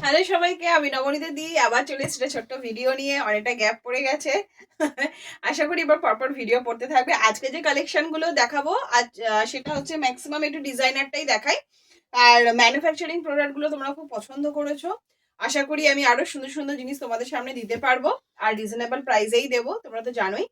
Hello সবাইকে, আমি নবনীতা দি আবার চলে এসেছি ছোট্ট ভিডিও নিয়ে। অনেকটা গ্যাপ পড়ে গেছে। আশা করি এবার পরপর ভিডিও পড়তে থাকবে। আজকে যে কালেকশনগুলো দেখাবো আজ সেটা হচ্ছে ম্যাক্সিমাম একটু ডিজাইনারটাই দেখাই। আর ম্যানুফ্যাকচারিং প্রোডাক্টগুলো তোমরা খুব পছন্দ করেছো। আশা করি আমি আরো সুন্দর সুন্দর জিনিস তোমাদের সামনে দিতে পারবো, আর রিজনেবল প্রাইসেই দেবো, তোমরা তো জানোই।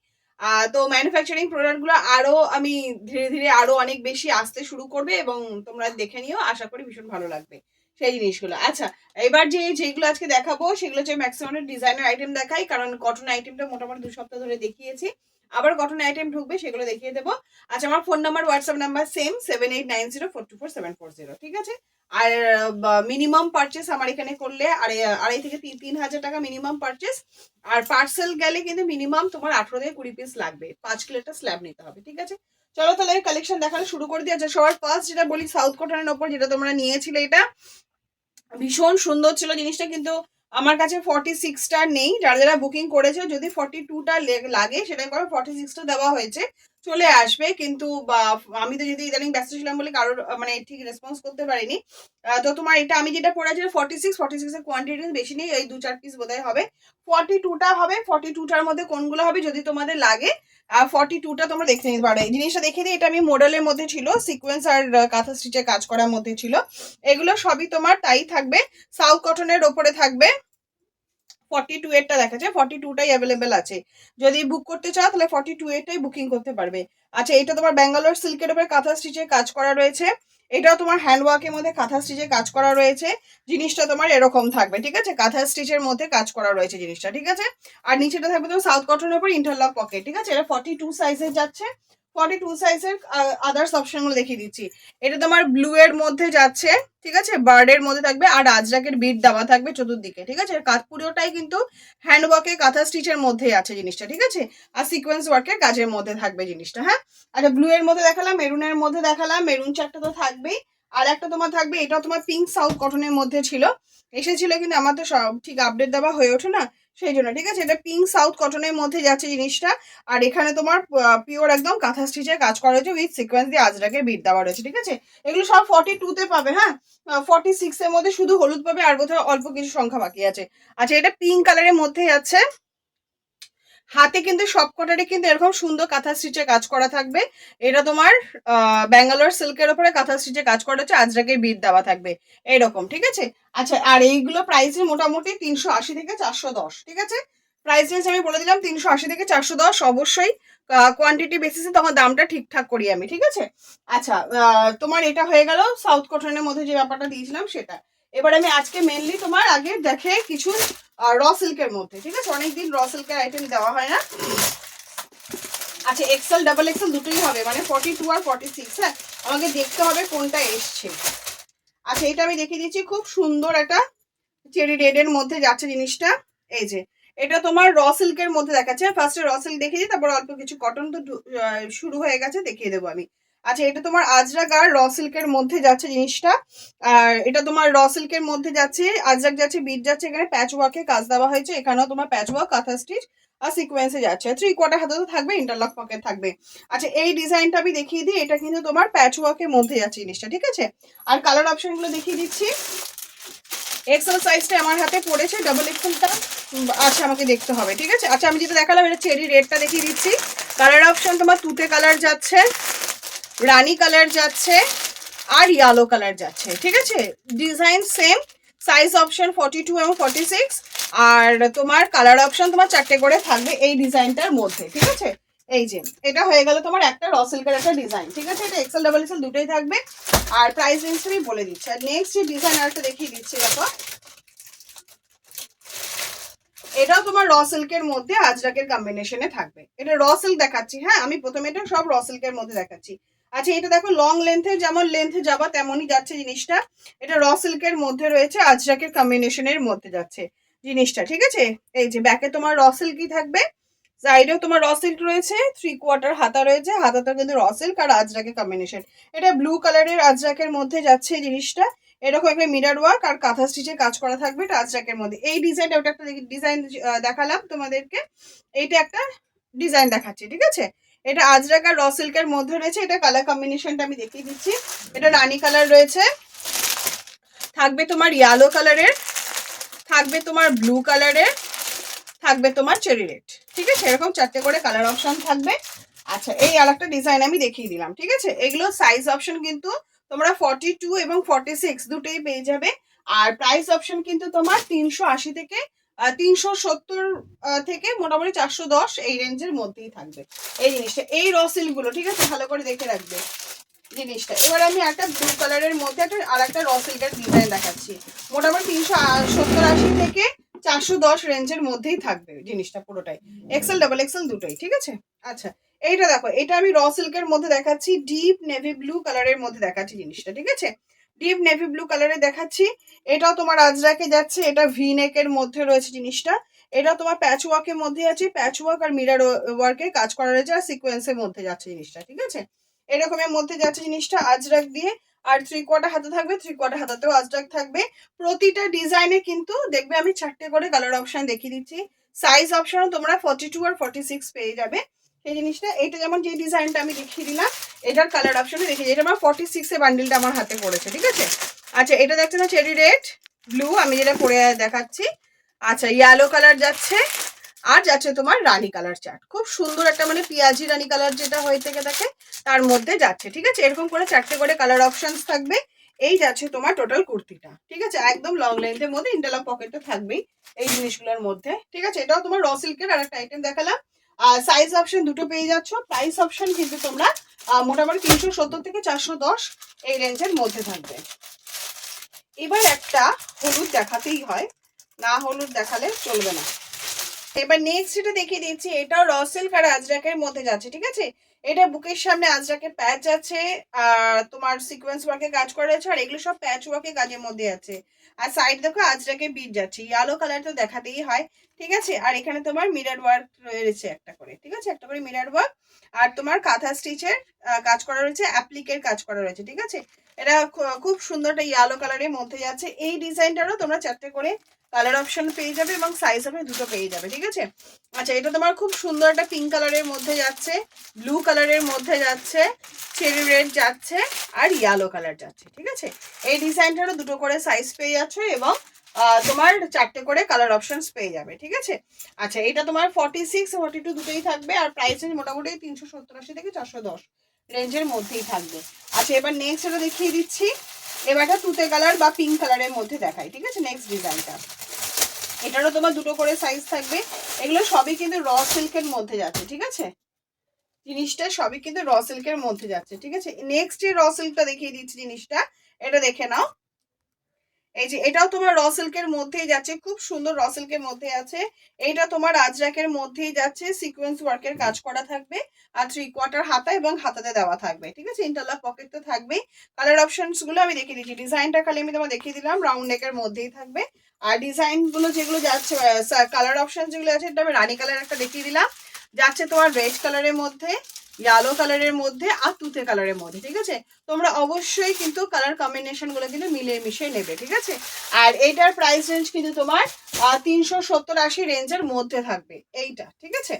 তো ম্যানুফ্যাকচারিং প্রোডাক্টগুলো আরো আমি ধীরে ধীরে আরো অনেক বেশি আসতে শুরু করবে, এবং তোমরা দেখে নিও, আশা করি ভীষণ ভালো লাগবে সেই জিনিসগুলো। আচ্ছা, এবার যেগুলো আজকে দেখাবো সেগুলো হচ্ছে ম্যাক্সিমাম ডিজাইনার আইটেম দেখাই, কারণ কটন আইটেমটা মোটামুটি 2 সপ্তাহ ধরে দেখিয়েছি। আবার কটন আইটেম ঢুকবে, সেগুলো দেখিয়ে দেবো। আচ্ছা, আমার phone number WhatsApp number same 7890424740, ঠিক আছে? আর মিনিমাম পারচেস আমার এখানে করলে আড়াই থেকে 3,000 টাকা মিনিমাম পারচেস। আর পার্সেল গেলে কিন্তু মিনিমাম তোমার 18 থেকে 20 পিস লাগবে, 5 কিলো একটা স্ল্যাব নিতে হবে, ঠিক আছে? চলো তাহলে কালেকশন দেখানো শুরু করে দিয়ে। আচ্ছা, সবার ফার্স্ট যেটা বলি, সাউথ কটনের ওপর যেটা তোমরা নিয়েছিলে, এটা ভীষণ সুন্দর ছিল জিনিসটা, কিন্তু আমার কাছে 46টা নেই। যারা যারা বুকিং করেছে, যদি 42টা লাগে সেটা করে, 46টা দেওয়া হয়েছে, চলে আসবে। কিন্তু আমি তো যদি ইদানিং ব্যস্ত ছিলাম বলে কারোর মানে ঠিক রেসপন্স করতে পারিনি। তো তোমার এটা আমি যেটা পড়েছি 46 এর কোয়ান্টিটি বেশি নেই, এই 2-4 পিস বোধহয় হবে। 42টা হবে। 42টার মধ্যে কোনগুলো হবে যদি তোমাদের লাগে, 42টা তোমরা দেখে নিতে পারো। এই জিনিসটা দেখে দিই, এটা আমি মডেলের মধ্যে ছিল, সিকোয়েন্স আর কাঁথা স্টিচে কাজ করার মধ্যে ছিল। এগুলো সবই তোমার তাই থাকবে, সাউথ কটনের ওপরে থাকবে। 42 এরটা দেখাচ্ছে, 42টাই অ্যাভেলেবেল আছে। যদি বুক করতে চাও তাহলে 42 এরটাই বুকিং করতে পারবে। আচ্ছা, এটা তোমার ব্যাঙ্গালোর সিল্কের উপরে কাঁথা স্টিচে কাজ করা রয়েছে। এটাও তোমার হ্যান্ডওয়ার্কের মধ্যে কাঁথা স্টিচে কাজ করা রয়েছে। জিনিসটা তোমার এরকম থাকবে, ঠিক আছে? কাঁথা স্টিচের মধ্যে কাজ করা রয়েছে জিনিসটা, ঠিক আছে? আর নিচেটা থাকবে তোমার সাউথ কটনের উপর ইন্টারলক পকেট, ঠিক আছে? এটা 42 সাইজের যাচ্ছে। 42 সাইজের আদার্স অপশনগুলো দেখিয়ে দিচ্ছি। এটা তোমার ব্লু এর মধ্যে যাচ্ছে, ঠিক আছে? বার্ডের মধ্যে থাকবে, আর আজরাকের বিট দেওয়া থাকবে চতুর্দিকে, ঠিক আছে? কাজ পুরোটাই কিন্তু হ্যান্ড ওয়ার্কের কাঁথা স্টিচের মধ্যেই আছে জিনিসটা, ঠিক আছে? আর সিকোয়েন্স ওয়ার্কের কাজের মধ্যে থাকবে জিনিসটা, হ্যাঁ? আচ্ছা, ব্লু এর মধ্যে দেখালাম, মেরুনের মধ্যে দেখালাম, মেরুন চারটা তো থাকবেই। আর একটা তোমার থাকবে, এটাও তোমার পিঙ্ক সাউথ কটনের মধ্যে ছিল, এসেছিল, কিন্তু আমার তো সব ঠিক আপডেট দেওয়া হয়ে ওঠে না, সেই জন্য, ঠিক আছে? এটা পিঙ্ক সাউথ কটনের মধ্যে যাচ্ছে জিনিসটা। আর এখানে তোমার পিওর একদম কাঁথা স্টিচের কাজ করা হয়েছে, উইথ সিকোয়েন্স দিয়ে আজরাকের বিট দেওয়া রয়েছে, ঠিক আছে? এগুলো সব 42তে পাবে, হ্যাঁ? 46 এর মধ্যে শুধু হলুদ পাবে, আর বোধহয় অল্প কিছু সংখ্যা বাকি আছে। আচ্ছা, এটা পিঙ্ক কালারের মধ্যেই আছে। হাতে কিন্তু সবকটারই কিন্তু এরকম সুন্দর কাঁথা স্টিচে কাজ করা থাকবে। এটা তোমার ব্যাঙ্গালোর সিল্কের উপরে কাঁথা স্টিচে কাজ করা হচ্ছে, আজরাকের বিট দেওয়া থাকবে এরকম, ঠিক আছে? আচ্ছা, আর এইগুলো প্রাইস মোটামুটি 380 থেকে 410, ঠিক আছে? প্রাইস রেঞ্জ আমি বলে দিলাম 380 থেকে 410। অবশ্যই কোয়ান্টিটি বেসিসে তখন দামটা ঠিকঠাক করি আমি, ঠিক আছে? আচ্ছা, তোমার এটা হয়ে গেল সাউথ কটনের মধ্যে যে ব্যাপারটা দিয়েছিলাম সেটা। এবার আমি আজকে মেনলি তোমার আগে দেখে কিছু র সিল্কের মধ্যে, ঠিক আছে? অনেকদিন র সিল্কের আইটেম দেওয়া হয় না। আচ্ছা, এক্সেল ডাবল এক্সেল দুটোই হবে, মানে 42 আর 46, হ্যাঁ? আমাকে দেখতে হবে কোনটা এসছে। আচ্ছা, এটা আমি দেখিয়ে দিচ্ছি, খুব সুন্দর একটা চেরি রেড এর মধ্যে যাচ্ছে জিনিসটা। এই যে, এটা তোমার র সিল্কের মধ্যে দেখাচ্ছে। ফার্স্টে র সিল্ক দেখিয়ে দিই, তারপর অল্প কিছু কটন তো শুরু হয়ে গেছে, দেখিয়ে দেবো আমি। আচ্ছা, এটা তোমার আজরাক আর র সিল্কের মধ্যে যাচ্ছে জিনিসটা। আর এটা তোমার র সিল্কের মধ্যে যাচ্ছে, আজরাক যাচ্ছে, বিট যাচ্ছে, এখানে প্যাচ ওয়ার্কে কাজ দেওয়া হয়েছে, এখানেও তোমার প্যাচ ওয়ার্ক, কাঁথা স্টিচ আর সিকোয়েন্সে যাচ্ছে। 3/4 হাতে তো থাকবে, ইন্টারলক পকেট থাকবে। আচ্ছা, এই ডিজাইনটা আমি দেখিয়ে দিই, এটা কিন্তু তোমার প্যাচ ওয়ার্কের মধ্যে যাচ্ছে জিনিসটা, ঠিক আছে? আর কালার অপশনগুলো দেখিয়ে দিচ্ছি। এক্সেল সাইজটা আমার হাতে পড়েছে, ডাবল এক্সেলটা আচ্ছা আমাকে দেখতে হবে, ঠিক আছে? আচ্ছা, আমি যেটা দেখালাম এটা চেরি রেডটা দেখিয়ে দিচ্ছি। কালার অপশন তোমার তুতে কালার যাচ্ছে, রানী কালার যাচ্ছে, আর ইয়েলো কালার যাচ্ছে, ঠিক আছে? ডিজাইন সেম, সাইজ অপশন 42 এবং 46। আর তোমার কালার অপশন তোমার 4টে করে থাকবে এই ডিজাইনটার মধ্যে, ঠিক আছে? এই যে, এটা হয়ে গেল তোমার একটা র সিল্কের একটা ডিজাইন, ঠিক আছে? এটা এক্সেল ডাবল এক্সেল দুটোই থাকবে। আর প্রাইস রেঞ্জ আমি বলে দিচ্ছি। আর নেক্সট যে ডিজাইন আরেকটা দেখিয়ে দিচ্ছি, দেখো, এটাও তোমার র সিল্কের মধ্যে আজরাকের কম্বিনেশনে থাকবে। এটা র সিল্ক দেখাচ্ছি, হ্যাঁ? আমি প্রথমে এটা সব র সিল্কের মধ্যে দেখাচ্ছি। আচ্ছা, এটা দেখো, লং লেন্থে যেমন লেন্থে যাবা তেমনই যাচ্ছে জিনিসটা। এটা র সিল্কের মধ্যে রয়েছে, আজরাকের কম্বিনেশনের মধ্যে যাচ্ছে জিনিসটা, ঠিক আছে? এই যে, ব্যাকে তোমার র সিল্কই থাকবে, সাইডেও তোমার র সিল্ক রয়েছে, 3/4 হাতা রয়েছে, হাতাটা কিন্তু র সিল্ক আর আজরাকের কম্বিনেশন। এটা ব্লু কালারের আজরাকের মধ্যে যাচ্ছে জিনিসটা। এরকম একটা মিরার ওয়ার্ক আর কাঁথা স্টিচের কাজ করা থাকবে, এটা আজরাকের মধ্যে। এই ডিজাইনটা, ওটা একটা ডিজাইন দেখালাম তোমাদেরকে, এইটা একটা ডিজাইন দেখাচ্ছি, ঠিক আছে? এটা আজরাক আর র সিল্কের মধ্যে রয়েছে। এটা কালার কম্বিনেশনটা আমি দেখিয়ে দিচ্ছি। এটা রানী কালার রয়েছে, থাকবে তোমার ইয়েলো কালারের, থাকবে তোমার ব্লু কালারের, থাকবে তোমার চেরি রেড, ঠিক আছে? এরকম 4টে করে কালার অপশন থাকবে। আচ্ছা, এই আরেকটা ডিজাইন আমি দেখিয়ে দিলাম, ঠিক আছে? এগুলো সাইজ অপশন কিন্তু তোমরা 42 এবং 46 দুটোই পেয়ে যাবে। আর প্রাইস অপশন কিন্তু তোমার 380 থেকে 370 থেকে মোটামুটি 410 এই রেঞ্জের মধ্যেই থাকবে এই জিনিসটা। এই র সিল্কগুলো, ঠিক আছে, ভালো করে দেখে রাখবে জিনিসটা। এবার আমি একটা ব্লু কালারের মধ্যে আর একটা র সিল্কের ডিজাইন দেখাচ্ছি। মোটামুটি 370-80 থেকে 410 রেঞ্জের মধ্যেই থাকবে জিনিসটা পুরোটাই, এক্সেল ডাবল এক্সেল দুটোই, ঠিক আছে? আচ্ছা, এইটা দেখো, এটা আমি র সিল্কের মধ্যে দেখাচ্ছি, ডিপ নেভি ব্লু কালারের মধ্যে দেখাচ্ছি জিনিসটা, ঠিক আছে? ডিপ নেভি ব্লু কালারে দেখাচ্ছি। এটাও তোমার আজরাকে যাচ্ছে, এটা ভি নেকের মধ্যে রয়েছে জিনিসটা। এটা তোমার প্যাচ ওয়ার্কের মধ্যে আছে, প্যাচ ওয়ার্ক আর মিরর ওয়ার্কের কাজ করা রয়েছে, আর সিকোয়েন্সের মধ্যে যাচ্ছে জিনিসটা, ঠিক আছে? এরকমের মধ্যে যাচ্ছে জিনিসটা আজরাক দিয়ে। আর 3/4 হাতে থাকবে, 3/4 হাতাতেও আজরাক থাকবে। প্রতিটা ডিজাইনে কিন্তু দেখবে আমি 4টে করে কালার অপশন দেখিয়ে দিচ্ছি। সাইজ অপশনও তোমরা 42 আর 46 পেয়ে যাবে এই জিনিসটা। এইটা যেমন যে ডিজাইনটা আমি দেখিয়ে দিলাম, এটার কালার অপশনে দেখিয়ে দিই। এটা আমার 46 এ বান্ডিলটা আমার হাতে পড়েছে, ঠিক আছে? আচ্ছা, এটা দেখছো না, চেরি রেড ব্লু, আমি যেটা পরে দেখাচ্ছি। আচ্ছা, ইয়েলো কালার যাচ্ছে, আর যাচ্ছে তোমার রানী কালার চার্ট, খুব সুন্দর একটা মানে পেঁয়াজি রানী কালার যেটা হয়ে থেকে থাকে তার মধ্যে যাচ্ছে, ঠিক আছে? এরকম করে 4টে করে কালার অপশনস থাকবে। এই যাচ্ছে তোমার টোটাল কুর্তিটা, ঠিক আছে? একদম লং লেন্থের মধ্যে, ইন্টারলক পকেটটা থাকবেই এই জিনিসগুলোর মধ্যে, ঠিক আছে? এটাও তোমার র সিল্কের আর একটা আইটেম দেখালাম। আর সাইজ অপশন দুটো পেয়ে যাচ্ছ। প্রাইস অপশন কিন্তু তোমরা মোটামুটি 370 থেকে 410 এই রেঞ্জের মধ্যে থাকবে। এবার একটা হলুদ দেখাতেই হয়, না হলুদ দেখালে চলবে না। এবার নেক্সট এটা দেখিয়ে দিচ্ছি, এটাও র সিল্ক আর আজরাকের মধ্যে যাচ্ছে, ঠিক আছে? এটা বুকের সামনে আজরাকের প্যাচ আছে, আর তোমার সিকোয়েন্স ওয়ার্কে কাজ করা আছে, আর এগুলো সব প্যাচ ওয়ার্কে কাজের মধ্যে আছে। আর সাইড দেখো আজরাকের বিট যাচ্ছে, ইয়েলো কালার তো দেখাতেই হয়, ঠিক আছে? আর এখানে তোমার মিরর ওয়ার্ক রয়েছে একটা করে, ঠিক আছে? একটা করে মিরর ওয়ার্ক। আর তোমার কাঁথা স্টিচের কাজ করা রয়েছে, অ্যাপ্লিকের কাজ করা রয়েছে, ঠিক আছে? এটা খুব সুন্দর একটা ইয়েলো কালারের মধ্যে যাচ্ছে। এই ডিজাইনটারও তোমরা 4টে করে কালার অপশন পেয়ে যাবে এবং সাইজ হবে দুটো পেয়ে যাবে, ঠিক আছে? আচ্ছা, এটা তোমার খুব সুন্দর একটা পিঙ্ক কালারের মধ্যে যাচ্ছে, ব্লু কালারের মধ্যে যাচ্ছে, চেরি রেড যাচ্ছে, আর ইয়েলো কালার যাচ্ছে, ঠিক আছে? এই ডিজাইনটারও দুটো করে সাইজ পেয়ে যাচ্ছে এবং তোমার 4টে করে কালার অপশনস পেয়ে যাবে, ঠিক আছে? আচ্ছা, এটা তোমার 46 42 দুটোই থাকবে। আর প্রাইস মোটামুটি 370-80 থেকে 410 রেঞ্জের মধ্যেই থাকবে। আচ্ছা, এবার নেক্সট এটা দেখিয়ে দিচ্ছি। এবারটা তুতে কালার বা পিঙ্ক কালারের মধ্যে দেখাই, ঠিক আছে? নেক্সট ডিজাইনটা, এটারও তোমার দুটো করে সাইজ থাকবে। এগুলো সবই কিন্তু র সিল্কের মধ্যে যাচ্ছে, ঠিক আছে? জিনিসটা সবই কিন্তু র সিল্কের মধ্যে যাচ্ছে, ঠিক আছে? নেক্সট যে র সিল্কটা দেখিয়ে দিচ্ছি জিনিসটা, এটা দেখে নাও। এই যে এটাও তোমার র সিল্কের মধ্যেই যাচ্ছে, খুব সুন্দর র সিল্কের মধ্যে আছে। এইটা তোমার আজরাকের মধ্যেই যাচ্ছে, সিকোয়েন্স ওয়ার্কের কাজ করা থাকবে, আর 3/4 হাতা এবং হাতাতে দেওয়া থাকবে, ঠিক আছে? ইন্টারলক পকেট তো থাকবেই। কালার অপশনস গুলো আমি দেখিয়ে দিচ্ছি। ডিজাইনটা খালি আমি তোমার দেখিয়ে দিলাম, রাউন্ড নেকের মধ্যেই থাকবে। আর ডিজাইন গুলো যেগুলো যাচ্ছে, কালার অপশন যেগুলো আছে, এটা আমি রানী কালার একটা দেখিয়ে দিলাম, যাচ্ছে তোমার রেড কালারের মধ্যে, ইয়েলো কালারের মধ্যে, আর তুতে কালারের মধ্যে, ঠিক আছে? তোমরা অবশ্যই কিন্তু কালার কম্বিনেশন গুলো কিন্তু মিলিয়ে মিশিয়ে নেবে, ঠিক আছে? আর এইটার প্রাইস রেঞ্জ কিন্তু তোমার 370-80 রেঞ্জের মধ্যে থাকবে এইটা, ঠিক আছে?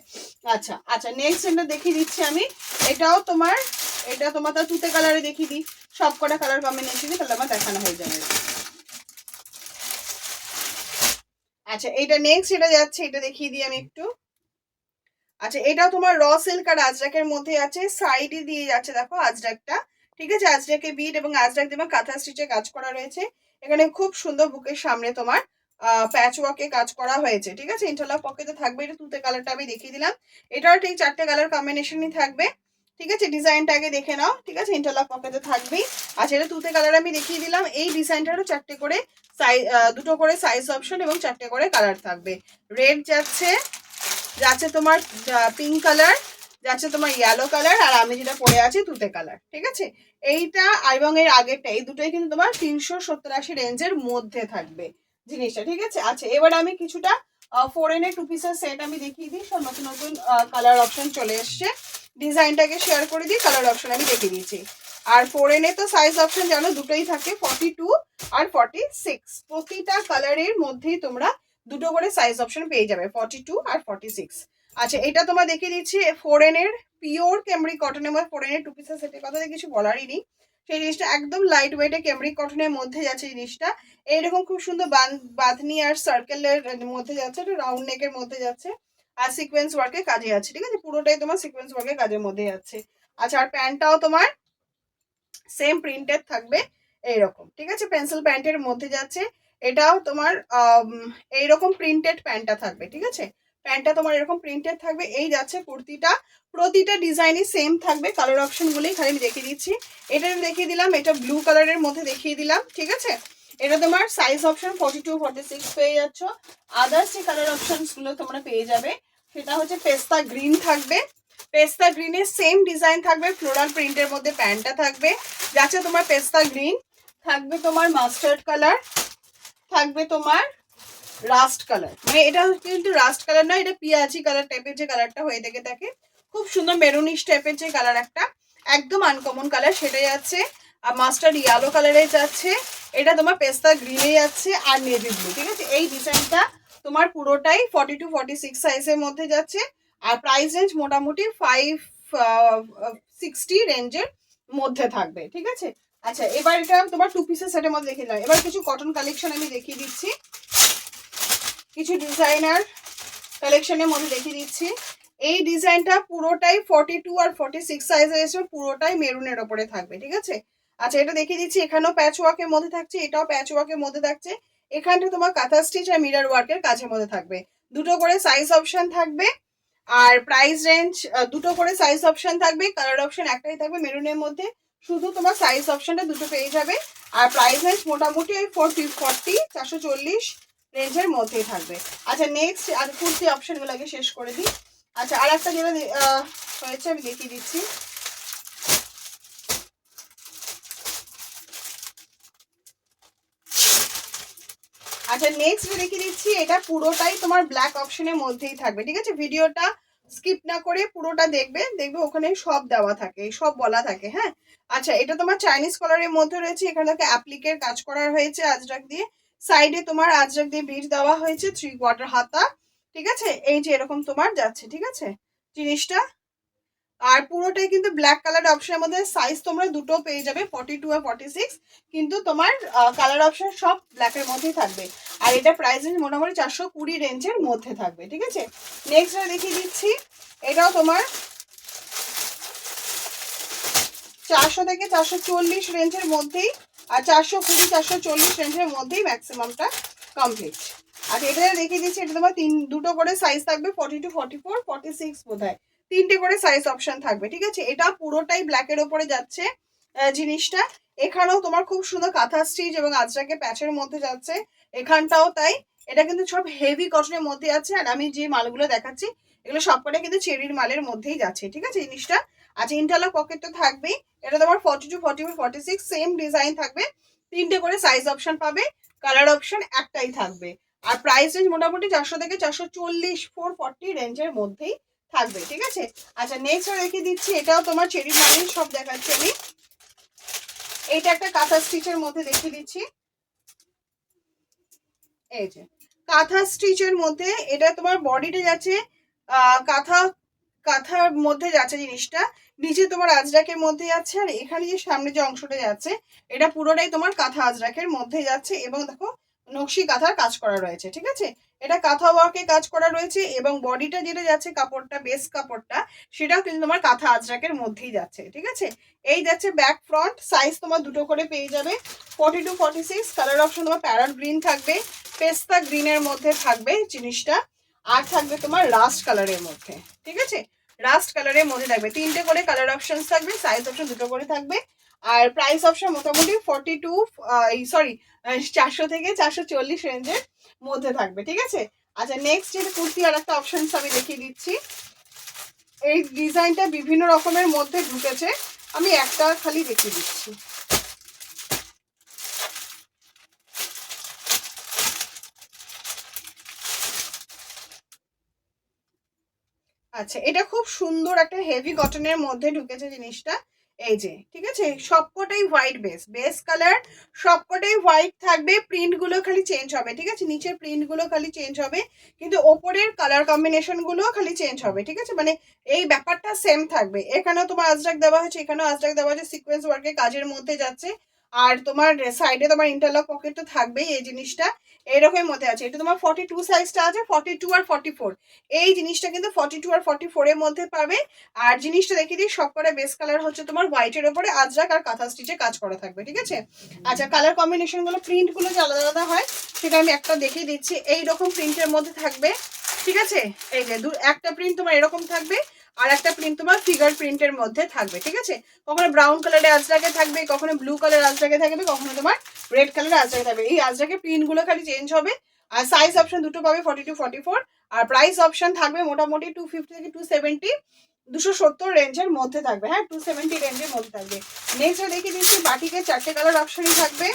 আচ্ছা আচ্ছা, নেক্সট এটা দেখিয়ে দিচ্ছি আমি। এটাও তোমার, এটা তোমার তো তুতে কালারে দেখিয়ে দিই, সব কটা কালার কম্বিনেশনই তাহলে আমার দেখানো হয়ে যাবে। আচ্ছা, এটা নেক্সট এটা যাচ্ছে, এটা দেখিয়ে দিই আমি একটু। আচ্ছা, এটাও তোমার র সিল্ক আর আজরাকের মধ্যে আছে, সাইডে দিয়ে যাচ্ছে দেখো আজরাকটা, ঠিক আছে? আজরাকে বিট এবং আজরাক দিয়ে কাঁথা স্টিচে কাজ করা রয়েছে। এখানে খুব সুন্দর বুকের সামনে তোমার প্যাচ ওয়ার্কে কাজ করা হয়েছে, ঠিক আছে? ইন্টারলক পকেটে থাকবে। এটা তুতে কালারটা আমি দেখিয়ে দিলাম, এটাও ঠিক 4টে কালার কম্বিনেশনই থাকবে, ঠিক আছে? ডিজাইনটা আগে দেখে নাও, ঠিক আছে? ইন্টারলক পকেটে থাকবেই। আচ্ছা, এটা তুতে কালার আমি দেখিয়ে দিলাম। এই ডিজাইনটারও 4টে করে দুটো করে সাইজ অপশন এবং 4টে করে কালার থাকবে। রেড যাচ্ছে, যাচ্ছে তোমার পিঙ্ক কালার, যাচ্ছে তোমার ইয়েলো কালার, আর আমি যেটা পরে আছি তুতে কালার, ঠিক আছে? এইটা এবং এর আগেরটা, এই দুটোই কিন্তু তোমার 370-80 রেঞ্জের মধ্যে থাকবে জিনিসটা, ঠিক আছে? আচ্ছা, এবার আমি কিছুটা ফোরেনের 2 পিসের সেট আমি দেখিয়ে দিই। সব নতুন নতুন কালার অপশন চলে এসছে, ডিজাইনটাকে শেয়ার করে দিই, কালার অপশন আমি দেখিয়ে দিয়েছি। আর ফোরেনে তো সাইজ অপশন জানো দুটোই থাকে, 42 আর 46। প্রতিটা কালারের মধ্যেই তোমরা দুটো করে সাইজ অপশন পেয়ে যাবে, 42 আর 46। আচ্ছা, এটা তোমার দেখিয়ে দিচ্ছি ফোরেনের পিওর ক্যামরি কটনের মধ্যে ফোরেনের 2 পিসের সেটের কথা কিছু বলারই নেই, সেই জিনিসটা একদম লাইট ওয়েটে ক্যামরিক কটনের মধ্যে যাচ্ছে জিনিসটা। এইরকম খুব সুন্দর বাঁধনি আর সার্কেলের মধ্যে যাচ্ছে, একটা রাউন্ড নেকের মধ্যে যাচ্ছে, আর সিকোয়েন্স ওয়ার্কের কাজে যাচ্ছে, ঠিক আছে? পুরোটাই তোমার সিকোয়েন্স ওয়ার্কের কাজের মধ্যে যাচ্ছে। আচ্ছা, আর প্যান্টটাও তোমার সেম প্রিন্টেড থাকবে এইরকম, ঠিক আছে? পেন্সিল প্যান্টের মধ্যে যাচ্ছে, এটাও তোমার এইরকম প্রিন্টেড প্যান্টটা থাকবে, ঠিক আছে? প্যান্টটা তোমার এরকম প্রিন্টেড থাকবে। এই যাচ্ছে কুর্তিটা, প্রতিটা ডিজাইনই সেম থাকবে। কালার অপশনগুলোই খালি আমি দেখিয়ে দিচ্ছি। এটা আমি দেখিয়ে দিলাম, এটা ব্লু কালারের মধ্যে দেখিয়ে দিলাম, ঠিক আছে? এটা তোমার সাইজ অপশন 42, 46 পেয়ে যাচ্ছ। আদার্স যে কালার অপশনসগুলো তোমরা পেয়ে যাবে সেটা হচ্ছে পেস্তা গ্রিন থাকবে, পেস্তা গ্রিনের সেম ডিজাইন থাকবে, ফ্লোরাল প্রিন্টের মধ্যে প্যান্টটা থাকবে, যাচ্ছে তোমার পেস্তা গ্রিন, থাকবে তোমার মাস্টার্ড কালার, থাকবে তোমার রাস্ট কালার, মানে এটা কিন্তু রাস্ট কালার নয়, এটা পিয়াজি কালার টাইপের যে কালারটা হয়ে থেকে থাকে, খুব সুন্দর মেরুনিশ টাইপের যে কালার, একটা একদম আনকমন কালার, সেটাই যাচ্ছে। আর মাস্টার্ড ইয়েলো কালারে যাচ্ছে, এটা তোমার পেস্তা গ্রিনে যাচ্ছে, আর নেভি ব্লু, ঠিক আছে? এই ডিজাইনটা তোমার পুরোটাই 42, 46 সাইজের মধ্যে যাচ্ছে। আর প্রাইস রেঞ্জ মোটামুটি 560 রেঞ্জের মধ্যে থাকবে, ঠিক আছে? আচ্ছা, এবার এটা তোমার 2 পিসের সেটের মধ্যে দেখিয়ে দিলাম। এবার কিছু কটন কালেকশন আমি দেখিয়ে দিচ্ছি, কিছু ডিজাইনার কালেকশনের মধ্যে দেখিয়ে দিচ্ছি। এই ডিজাইনটা পুরোটাই 42 আর 46 সাইজে এসে পুরোটাই মেরুনের ওপরে থাকবে, ঠিক আছে? আচ্ছা, এটা দেখিয়ে দিচ্ছি, এখানেও প্যাচ ওয়ার্কের মধ্যে থাকছে, এটাও প্যাচ ওয়ার্কের মধ্যে থাকছে। এখানটা তোমার কাঁথা স্টিচ আর মিরর ওয়ার্কের কাজের মধ্যে থাকবে। দুটো করে সাইজ অপশন থাকবে, আর প্রাইস রেঞ্জ দুটো করে সাইজ অপশন থাকবে। কালার অপশন একটাই থাকবে মেরুনের মধ্যে, শুধু তোমার সাইজ অপশনটা দুটো পেয়ে যাবে। আর প্রাইস রেঞ্জ মোটামুটি ওই 440 রেঞ্জের মধ্যেই থাকবে। আচ্ছা, নেক্সট আর কুর্তি অপশনগুলো আগে শেষ করে দিই। আচ্ছা, আর একটা যেটা হয়েছে আমি দেখিয়ে দিচ্ছি। আচ্ছা, নেক্সট দেখিয়ে দিচ্ছি, এটা পুরোটাই তোমার ব্ল্যাক অপশনের মধ্যেই থাকবে, ঠিক আছে? ভিডিওটা স্কিপ না করে পুরোটা দেখবে, দেখবে ওখানে সব দেওয়া থাকে, সব বলা থাকে, হ্যাঁ? আচ্ছা, এটা তোমার চাইনিজ কলারের মধ্যে রয়েছে, এখানে থেকে অ্যাপ্লিকের কাজ করা হয়েছে আজরাক দিয়ে, সাইডে তোমার আজরাক দিয়ে বিট দেওয়া হয়েছে, 3/4 হাতা, ঠিক আছে? এই যে এরকম তোমার যাচ্ছে, ঠিক আছে জিনিসটা? আর পুরোটাই কিন্তু ব্ল্যাক কালার অপশনের মধ্যে, সাইজ তোমরা দুটো পেয়ে যাবে, 42 আর 46, কিন্তু তোমার কালার অপশন সব ব্ল্যাকের মধ্যেই থাকবে। আর এটা প্রাইস রেঞ্জ মোটামুটি 420 রেঞ্জের মধ্যে থাকবে, ঠিক আছে? নেক্সট দেখিয়ে দিচ্ছি, এটাও তোমার 400 থেকে 440 রেঞ্জের মধ্যেই, আর 420, 440 রেঞ্জের মধ্যেই ম্যাক্সিমামটা কমপ্লিট। আর এটা দেখিয়ে দিচ্ছি, এটা তোমার দুটো করে সাইজ থাকবে, 42, 44, 46 বোধহয়, তিনটে করে সাইজ অপশন থাকবে, ঠিক আছে? এটা পুরোটাই ব্ল্যাকের ওপরে যাচ্ছে জিনিসটা। এখানেও তোমার খুব সুন্দর কাঁথা স্টিচ এবং আজরাকে প্যাচের মধ্যে যাচ্ছে, এখানটাও তাই। এটা কিন্তু সব হেভি কটনের মধ্যে আছে, আর আমি যে মালগুলো দেখাচ্ছি এগুলো সবকটা কিন্তু চেরির মালের মধ্যেই যাচ্ছে, ঠিক আছে জিনিসটা? আচ্ছা, ইন্টারলক পকেট তো থাকবেই। এটা তোমার 42, 44, 46 সেম ডিজাইন থাকবে, তিনটে করে সাইজ অপশন পাবে, কালার অপশন একটাই থাকবে। আর প্রাইস রেঞ্জ মোটামুটি 400 থেকে 440, 440 রেঞ্জের মধ্যেই থাকবে, ঠিক আছে? আচ্ছা, নেক্সট রেখে দিচ্ছি, এটাও তোমার চেরি মালের সব দেখাচ্ছি আমি। এইটা একটা কাঁথা স্টিচের মধ্যে দেখিয়ে দিচ্ছি, এই যে কাঁথা স্টিচের মধ্যে, এটা তোমার বডিটা যাচ্ছে কাঁথা, কাঁথার মধ্যে যাচ্ছে জিনিসটা, নিচে তোমার আজরাকের মধ্যে যাচ্ছে, আর এখানে যে সামনে যে অংশটা যাচ্ছে এটা পুরোটাই তোমার কাঁথা আজরাকের মধ্যে যাচ্ছে, এবং দেখো নকশি কাঁথার কাজ করা রয়েছে, ঠিক আছে? এটা কাঁথা ওয়ার্কে কাজ করা রয়েছে, এবং বডিটা যেটা যাচ্ছে কাপড়টা, বেস কাপড়টা, সেটাও কিন্তু তোমার কাঁথা আজরাকের মধ্যেই যাচ্ছে, ঠিক আছে? এই যাচ্ছে ব্যাক ফ্রন্ট, সাইজ তোমার দুটো করে পেয়ে যাবে, 42, 46, কালার অপশন তোমার প্যারট গ্রিন থাকবে, পেস্তা গ্রিনের মধ্যে থাকবে জিনিসটা, আর থাকবে তোমার রাস্ট কালারের মধ্যে, ঠিক আছে? রাস্ট কালারের মধ্যে থাকবে, তিনটে করে কালার অপশন থাকবে, সাইজ অপশন দুটো করে থাকবে। আর প্রাইস অপশন মোটামুটি 42, 400 থেকে 440 রেঞ্জের মধ্যে থাকবে, ঠিক আছে? আচ্ছা, নেক্সট যেটা কুর্তি আর একটা অপশন আমি দেখিয়ে দিচ্ছি। এই ডিজাইনটা বিভিন্ন রকমের মধ্যে ঢুকেছে, আমি একটা খালি দেখিয়ে দিচ্ছি। আচ্ছা, এটা খুব সুন্দর একটা হেভি কটনের মধ্যে ঢুকেছে জিনিসটা, এই যে ঠিক আছে, সবকটাই হোয়াইট বেস কালার, সবকটাই হোয়াইট থাকবে, প্রিন্ট গুলো খালি চেঞ্জ হবে, ঠিক আছে, নিচের প্রিন্ট গুলো খালি চেঞ্জ হবে, কিন্তু ওপরের কালার কম্বিনেশন গুলো খালি চেঞ্জ হবে, ঠিক আছে, মানে এই ব্যাপারটা সেম থাকবে। এখানেও তোমার আজরাক দেওয়া হয়েছে, এখানেও আজরাক দেওয়া হয়েছে, সিকোয়েন্স ওয়ার্কের কাজের মধ্যে যাচ্ছে। আর তোমার সাইডে তোমার ইন্টারলক পকেট তো থাকবেই, এই জিনিসটা এরকম মধ্যে আছে। এটা তোমার 42 সাইজটা আছে, 42 আর 44 এই জিনিসটা কিন্তু 42 আর 44 এর মধ্যে পাবে। আর জিনিসটা দেখিয়ে দিই, সবকটা বেস কালার হচ্ছে তোমার হোয়াইটের ওপরে আজরাক আর কাঁথা স্টিচে কাজ করা থাকবে, ঠিক আছে। আচ্ছা, কালার কম্বিনেশন গুলো, প্রিন্ট গুলো যে আলাদা আলাদা হয় সেটা আমি একটা দেখিয়ে দিচ্ছি। এইরকম প্রিন্টের মধ্যে থাকবে, ঠিক আছে, এই যে একটা প্রিন্ট তোমার এরকম থাকবে, আর একটা প্রিন্ট তোমার ফিগার প্রিন্টের মধ্যে থাকবে, ঠিক আছে। কখনো ব্রাউন কালারে আজরাকে থাকবে, কখনো ব্লু কালার আজরাকে থাকবে, কখনো তোমার রেড কালার আজরাকে থাকবে। এই আজরাকে প্রিন্ট গুলো খালি চেঞ্জ হবে। আর সাইজ অপশন দুটো পাবে, 42 44। আর প্রাইস অপশন থাকবে মোটামুটি 250 থেকে 270, 270 রেঞ্জের মধ্যে থাকবে, হ্যাঁ 270 রেঞ্জের মধ্যে থাকবে। নেক্সট দেখিয়ে দিচ্ছি, বাটিকে 4টে কালার অপশনই থাকবে,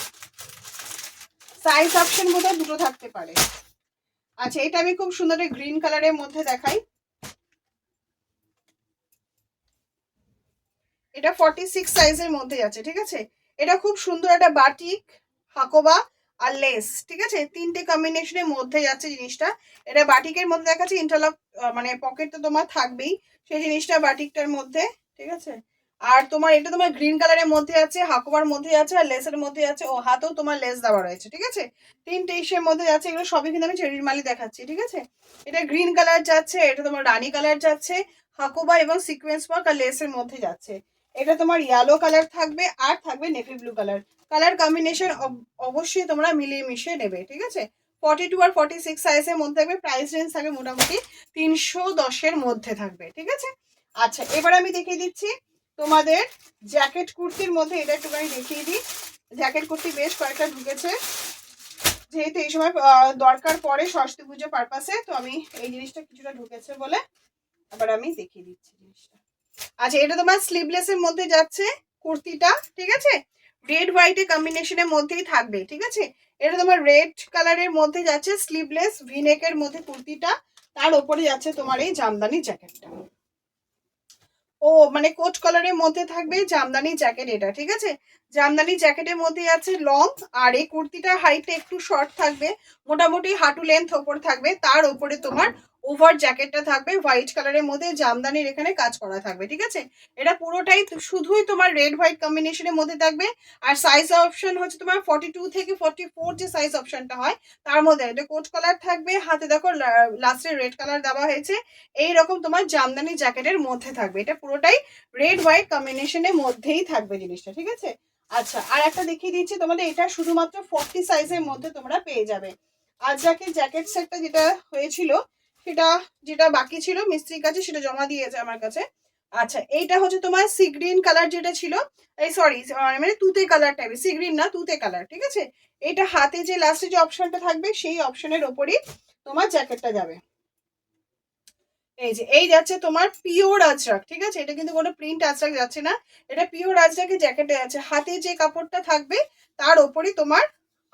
সাইজ অপশন বোধহয় দুটো থাকতে পারে। আচ্ছা, এটা আমি খুব সুন্দর গ্রিন কালারের মধ্যে দেখাই। এটা 46 সাইজের মধ্যে আছে, ঠিক আছে। এটা খুব সুন্দর একটা বাটিক, হাকোবা আর লেস, ঠিক আছে, তিনটে কম্বিনেশনের মধ্যে যাচ্ছে জিনিসটা। এটা বাটিকের মধ্যে দেখাচ্ছে, ইন্টারলক মানে পকেট তো তোমার থাকবেই, সেই জিনিসটা বাটিকটার মধ্যে, ঠিক আছে। আর তোমার এটা তোমার গ্রিন কালারের মধ্যে আছে, হাকোবার মধ্যে আছে, আর লেসের মধ্যে আছে, ও হাতেও তোমার লেস দেওয়া রয়েছে, ঠিক আছে। তিনটে ইসের মধ্যে যাচ্ছে, এগুলো সবই কিন্তু আমি চেরির মালি দেখাচ্ছি, ঠিক আছে। এটা গ্রিন কালার যাচ্ছে, এটা তোমার রানী কালার যাচ্ছে, হাকোবা এবং সিকোয়েন্স ওয়ার্ক আর লেসের মধ্যে যাচ্ছে। এটা তোমার ইয়েলো কালার থাকবে, আর থাকবে navy blue colour. Colour combination অবশ্যই তোমরা মিলিয়ে মিশিয়ে নেবে, ঠিক আছে। 42 আর 46 সাইজের মধ্যে থাকবে, প্রাইস রেঞ্জ থাকবে মোটামুটি 310-এর মধ্যে থাকবে, ঠিক আছে। আচ্ছা, এবার আমি দেখিয়ে দিচ্ছি তোমাদের জ্যাকেট কুর্তির মধ্যে, এটা একটুখানি দেখিয়ে দিই। জ্যাকেট কুর্তি বেশ কয়েকটা ঢুকেছে, যেহেতু এই সময় দরকার পড়ে সরস্বতী পুজো পারপাসে, তো আমি এই জিনিসটা কিছুটা ঢুকেছে বলে আবার আমি দেখিয়ে দিচ্ছি জিনিসটা। আচ্ছা, এটা তোমার স্লিভলেসের মধ্যে যাচ্ছে কুর্তিটা, ঠিক আছে, রেড হোয়াইট কম্বিনেশনের মধ্যেই থাকবে, ঠিক আছে। এটা তোমার রেড কালারের মধ্যে যাচ্ছে, স্লিভলেস ভিনেকের মধ্যে কুর্তিটা, তার উপরে যাচ্ছে তোমার এই জামদানি জ্যাকেটটা। ও মানে কোট কালারের মধ্যে থাকবে জামদানি জ্যাকেট, এটা ঠিক আছে। জামদানি জ্যাকেটের মধ্যে আছে লং, আর এই কুর্তিটার হাইটটা একটু শর্ট থাকবে, মোটামুটি হাঁটু লেন্থ ওপর থাকবে, তার উপরে তোমার ওভার জ্যাকেটটা থাকবে হোয়াইট কালারের মধ্যে, জামদানির এখানে কাজ করা থাকবে, ঠিক আছে। এটা পুরোটাই শুধুই তোমার রেড হোয়াইট কম্বিনেশনের মধ্যে থাকবে। আর সাইজ অপশন হচ্ছে তোমার 42 থেকে 44 যে সাইজ অপশনটা হয় তার মধ্যে। এটা কোট কালার থাকবে, হাতে দেখো লাস্টে রেড কালার দেওয়া হয়েছে, এইরকম তোমার জামদানি জ্যাকেটের মধ্যে থাকবে। এটা পুরোটাই রেড হোয়াইট কম্বিনেশনের মধ্যেই থাকবে জিনিসটা, ঠিক আছে। আচ্ছা, আর একটা দেখিয়ে দিচ্ছি তোমাদের, এটা শুধুমাত্র 40 সাইজের মধ্যে তোমরা পেয়ে যাবে। আজরাকের জ্যাকেট সেটটা যেটা হয়েছিল, সেটা যেটা বাকি ছিল মিস্ত্রির কাছে, সেটা জমা দিয়েছে আমার কাছে। আচ্ছা, এইটা হচ্ছে তোমার সি গ্রিন কালার যেটা ছিল, এই সরি মানে তুতে কালার টাইপের, সি গ্রিন না তুতে কালার, ঠিক আছে। এটা হাতে যে লাস্টে যে অপশনটা থাকবে সেই অপশনের ওপরই তোমার জ্যাকেটটা যাবে। এই যে এই যাচ্ছে তোমার পিওর আজরাক, ঠিক আছে, এটা কিন্তু কোনো প্রিন্ট আজরাক যাচ্ছে না, এটা পিওর আজরাকের জ্যাকেটে যাচ্ছে। হাতে যে কাপড়টা থাকবে তার ওপরই তোমার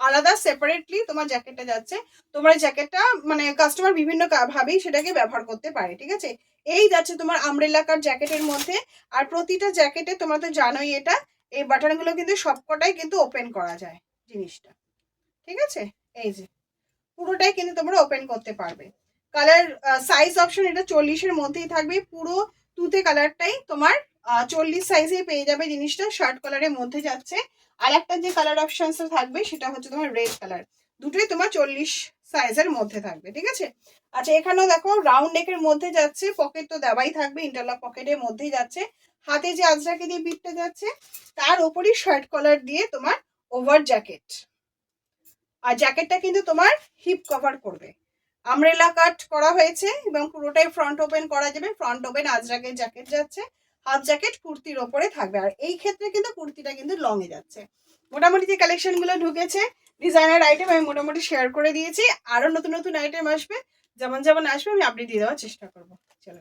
আলাদা সেপারেটলি তোমার জ্যাকেটটা যাচ্ছে। তোমার জ্যাকেটটা মানে কাস্টমার বিভিন্ন ভাবেই সেটাকে ব্যবহার করতে পারে, ঠিক আছে। এই যাচ্ছে তোমার আমব্রেলা কাট জ্যাকেটের মধ্যে। আর প্রতিটা জ্যাকেটে তোমরা তো জানোই এটা, এই বাটনগুলো কিন্তু সবকটাই কিন্তু ওপেন করা যায় জিনিসটা, ঠিক আছে। এই যে পুরোটাই কিন্তু তোমরা ওপেন করতে পারবে। কালার সাইজ অপশন এটা 40-এর মধ্যেই থাকবে, পুরো তুতে কালারটাই তোমার 40 সাইজে পেয়ে যাবে জিনিসটা, শার্ট কালারের মধ্যে যাচ্ছে। আর একটা যে কালার অপশনসটা থাকবে সেটা হচ্ছে তোমার রেড কালার, দুটোই তোমার 40 সাইজের মধ্যে থাকবে, ঠিক আছে। আচ্ছা, এখানেও দেখো রাউন্ড নেকের মধ্যে যাচ্ছে, পকেট তো দেওয়াই থাকবে, ইন্টারলক পকেটের মধ্যেই যাচ্ছে। হাতে যে আজরাকে দিয়ে বিটটা যাচ্ছে তার উপরই শার্ট কলার দিয়ে তোমার ওভার জ্যাকেট। আর জ্যাকেটটা কিন্তু তোমার হিপ কভার করবে, আমব্রেলা কাট করা হয়েছে এবং পুরোটাই ফ্রন্ট ওপেন করা যাবে। ফ্রন্ট ওপেন আজরাকের জ্যাকেট যাচ্ছে, হাফ জ্যাকেট কুর্তির ওপরে থাকবে। আর এই ক্ষেত্রে কিন্তু কুর্তিটা কিন্তু লং এ যাচ্ছে। মোটামুটি যে কালেকশন গুলো ঢুকেছে ডিজাইনার আইটেম আমি মোটামুটি শেয়ার করে দিয়েছি, আরো নতুন নতুন আইটেম আসবে, যেমন যেমন আসবে আমি আপডেট দিয়ে দেওয়ার চেষ্টা করবো। চলো।